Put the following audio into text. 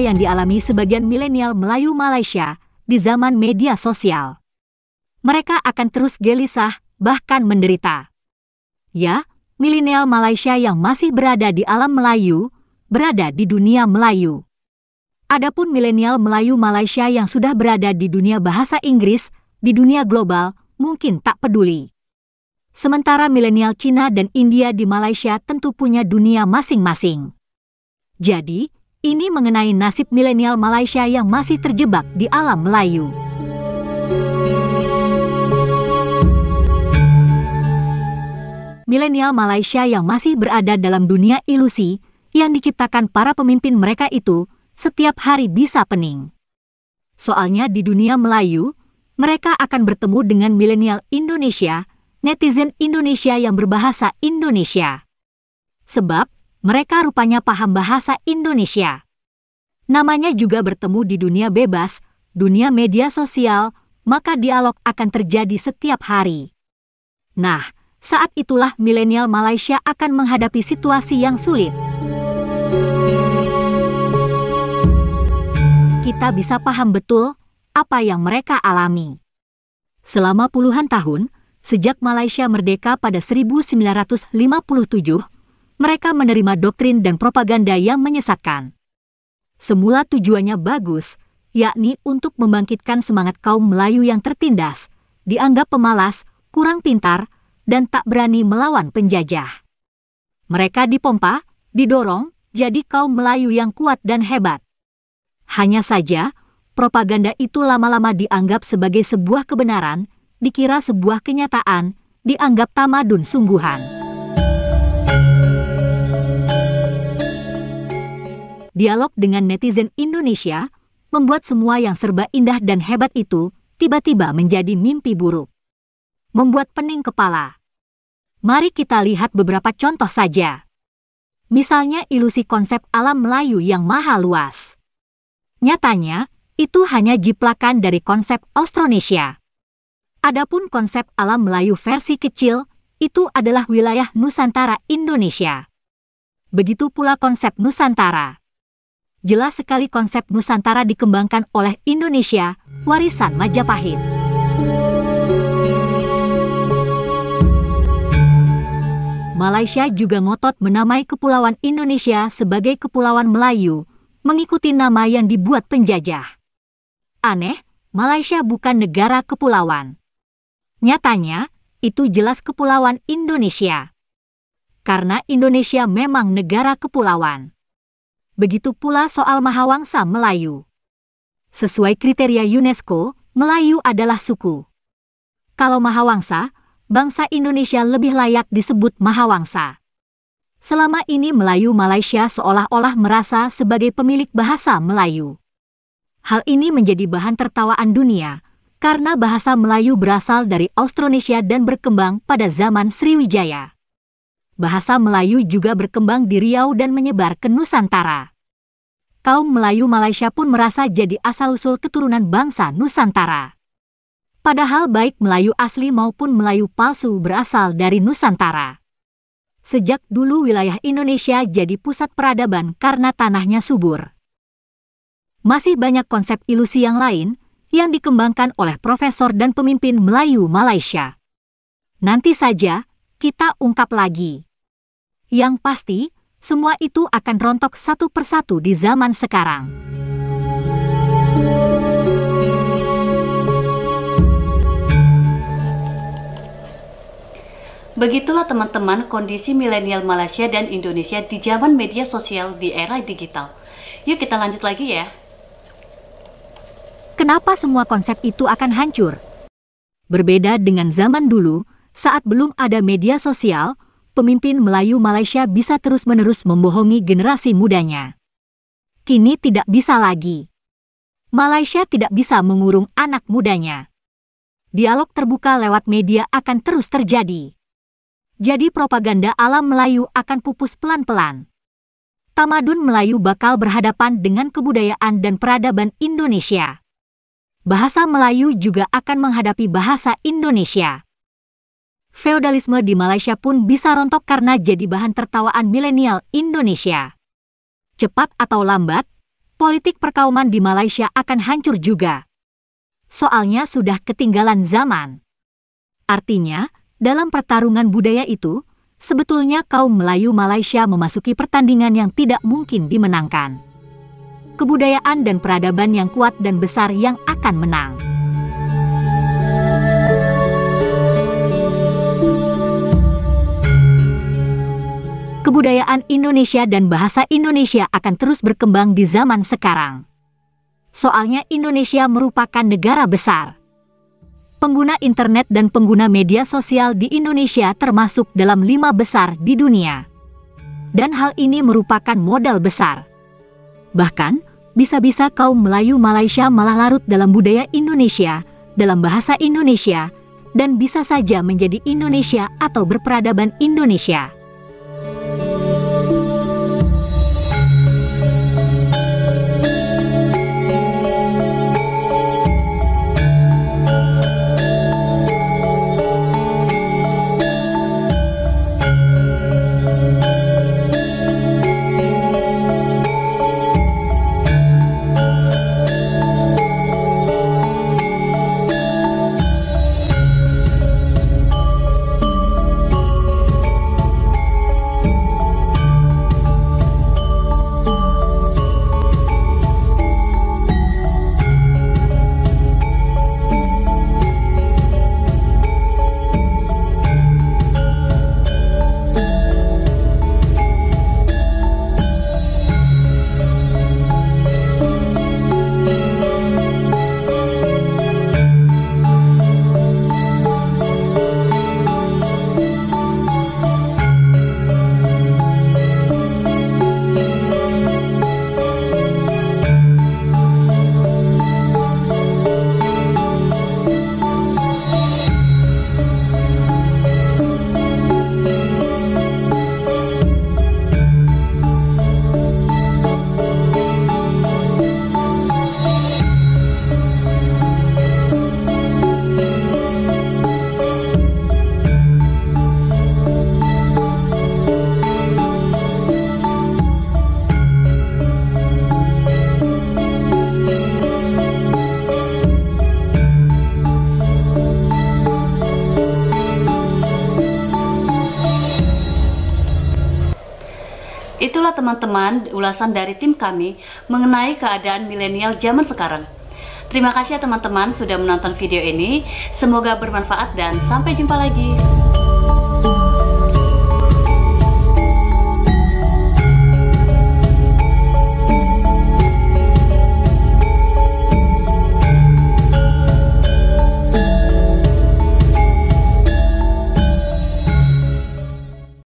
yang dialami sebagian milenial Melayu Malaysia di zaman media sosial. Mereka akan terus gelisah, bahkan menderita. Ya, milenial Malaysia yang masih berada di alam Melayu, berada di dunia Melayu. Adapun milenial Melayu Malaysia yang sudah berada di dunia bahasa Inggris, di dunia global, mungkin tak peduli. Sementara milenial Cina dan India di Malaysia tentu punya dunia masing-masing. Jadi, ini mengenai nasib milenial Malaysia yang masih terjebak di alam Melayu. Milenial Malaysia yang masih berada dalam dunia ilusi yang diciptakan para pemimpin mereka itu setiap hari bisa pening. Soalnya di dunia Melayu, mereka akan bertemu dengan milenial Indonesia, netizen Indonesia yang berbahasa Indonesia. Sebab, mereka rupanya paham bahasa Indonesia. Namanya juga bertemu di dunia bebas, dunia media sosial, maka dialog akan terjadi setiap hari. Nah, saat itulah milenial Malaysia akan menghadapi situasi yang sulit. Kita bisa paham betul apa yang mereka alami. Selama puluhan tahun, sejak Malaysia merdeka pada 1957, mereka menerima doktrin dan propaganda yang menyesatkan. Semula tujuannya bagus, yakni untuk membangkitkan semangat kaum Melayu yang tertindas, dianggap pemalas, kurang pintar, dan tak berani melawan penjajah. Mereka dipompa, didorong, jadi kaum Melayu yang kuat dan hebat. Hanya saja, propaganda itu lama-lama dianggap sebagai sebuah kebenaran, dikira sebuah kenyataan, dianggap tamadun sungguhan. Dialog dengan netizen Indonesia membuat semua yang serba indah dan hebat itu tiba-tiba menjadi mimpi buruk. Membuat pening kepala. Mari kita lihat beberapa contoh saja. Misalnya ilusi konsep alam Melayu yang maha luas. Nyatanya, itu hanya jiplakan dari konsep Austronesia. Adapun konsep alam Melayu versi kecil, itu adalah wilayah Nusantara Indonesia. Begitu pula konsep Nusantara. Jelas sekali konsep Nusantara dikembangkan oleh Indonesia, warisan Majapahit. Malaysia juga ngotot menamai Kepulauan Indonesia sebagai Kepulauan Melayu, mengikuti nama yang dibuat penjajah. Aneh, Malaysia bukan negara kepulauan. Nyatanya, itu jelas Kepulauan Indonesia. Karena Indonesia memang negara kepulauan. Begitu pula soal Mahawangsa Melayu. Sesuai kriteria UNESCO, Melayu adalah suku. Kalau Mahawangsa, bangsa Indonesia lebih layak disebut Mahawangsa. Selama ini Melayu Malaysia seolah-olah merasa sebagai pemilik bahasa Melayu. Hal ini menjadi bahan tertawaan dunia, karena bahasa Melayu berasal dari Austronesia dan berkembang pada zaman Sriwijaya. Bahasa Melayu juga berkembang di Riau dan menyebar ke Nusantara. Kaum Melayu Malaysia pun merasa jadi asal-usul keturunan bangsa Nusantara. Padahal baik Melayu asli maupun Melayu palsu berasal dari Nusantara. Sejak dulu wilayah Indonesia jadi pusat peradaban karena tanahnya subur. Masih banyak konsep ilusi yang lain yang dikembangkan oleh profesor dan pemimpin Melayu Malaysia. Nanti saja kita ungkap lagi. Yang pasti, semua itu akan rontok satu persatu di zaman sekarang. Begitulah teman-teman kondisi milenial Malaysia dan Indonesia di zaman media sosial di era digital. Yuk kita lanjut lagi ya. Kenapa semua konsep itu akan hancur? Berbeda dengan zaman dulu, saat belum ada media sosial, pemimpin Melayu Malaysia bisa terus-menerus membohongi generasi mudanya. Kini tidak bisa lagi. Malaysia tidak bisa mengurung anak mudanya. Dialog terbuka lewat media akan terus terjadi. Jadi propaganda alam Melayu akan pupus pelan-pelan. Tamadun Melayu bakal berhadapan dengan kebudayaan dan peradaban Indonesia. Bahasa Melayu juga akan menghadapi bahasa Indonesia. Feodalisme di Malaysia pun bisa rontok karena jadi bahan tertawaan milenial Indonesia. Cepat atau lambat, politik perkauman di Malaysia akan hancur juga. Soalnya sudah ketinggalan zaman. Artinya, dalam pertarungan budaya itu, sebetulnya kaum Melayu Malaysia memasuki pertandingan yang tidak mungkin dimenangkan. Kebudayaan dan peradaban yang kuat dan besar yang akan menang. Kebudayaan Indonesia dan bahasa Indonesia akan terus berkembang di zaman sekarang. Soalnya Indonesia merupakan negara besar. Pengguna internet dan pengguna media sosial di Indonesia termasuk dalam 5 besar di dunia. Dan hal ini merupakan modal besar. Bahkan, bisa-bisa kaum Melayu Malaysia malah larut dalam budaya Indonesia, dalam bahasa Indonesia, dan bisa saja menjadi Indonesia atau berperadaban Indonesia. Itulah teman-teman ulasan dari tim kami mengenai keadaan milenial zaman sekarang. Terima kasih ya teman-teman sudah menonton video ini. Semoga bermanfaat dan sampai jumpa lagi.